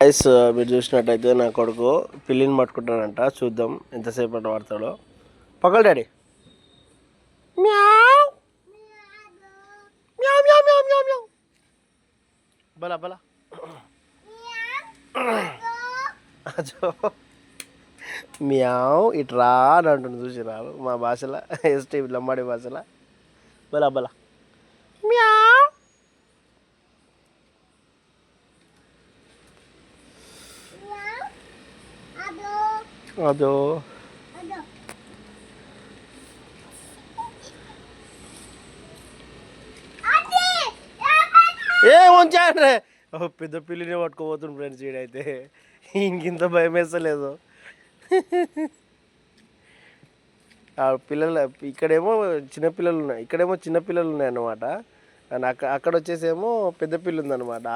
Guys మీరు చూసినట్టయితే నా కొడుకు పిల్లిని పట్టుకుంటాడంట. చూద్దాం ఎంతసేపు అట్లా పడతాడో. పక్కల డాడీ. మ్యావ్ మ్యావ్ మ్యావ్ మ్యావ్ మ్యావ్ మ్యావ్. బలా బలా అజో మ్యావ్ ఇట్రా అని అంటుంది. చూసి రావు మా భాషలో, ఎస్టీ లంబాడి భాషలో. బలా బలా మ్యావ్. అదో ఏమొచ్చాడ్రే. పెద్ద పిల్లిని పట్టుకోబోతుంది ఫ్రెండ్స్. ఈడైతే ఇంకింత భయం వేస్తలేదు. పిల్లలు ఇక్కడేమో చిన్నపిల్లలు ఉన్నాయి, ఇక్కడేమో చిన్నపిల్లలు ఉన్నాయి అన్నమాట. అండ్ అక్కడ వచ్చేసేమో పెద్ద పిల్లి ఉందన్నమాట.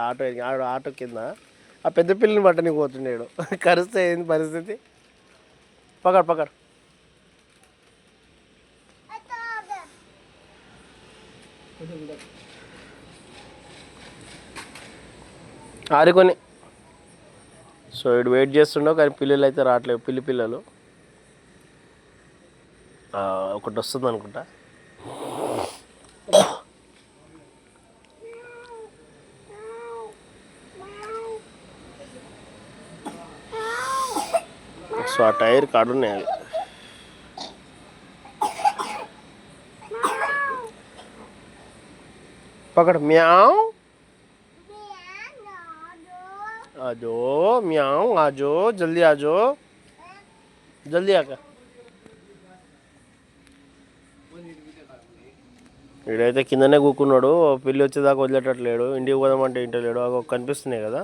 ఆటో కింద ఆ పెద్ద పిల్లిని పట్టనికి పోతున్నాడు. కరిస్తే ఏంది పరిస్థితి. పకడ్ పకడ్. ఆరుకొని. సో ఇటు వెయిట్ చేస్తుండవు కానీ పిల్లలు అయితే రావట్లేదు. పిల్లలు ఒకటి వస్తుంది అనుకుంటా. సో ఆ టైర్ కాడున్నాయి అవి. పకड़ म्याऊ आजो म्याऊ आजो जल्दी आजो जल्दी आकर. వీడైతే కిందనే కూకున్నాడు. పిల్లి వచ్చేదాకా వదిలేటట్లేడు. ఇంటికి పోదామంటే ఇంట్లో లేడు. అవి కనిపిస్తున్నాయి కదా.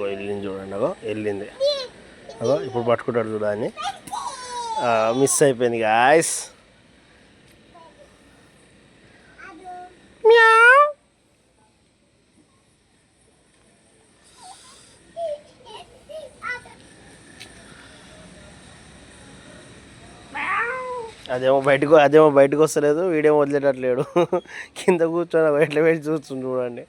వెళ్ళింది చూడండి. అగో వెళ్ళింది. అగో ఇప్పుడు పట్టుకుంటాడు చూడాలని. మిస్ అయిపోయింది గాయస్. అదేమో బయటకు వస్తలేదు. వీడేమో వదిలేటట్లేడు. కింద కూర్చొని బయటలో పెట్టి చూస్తుంది చూడండి.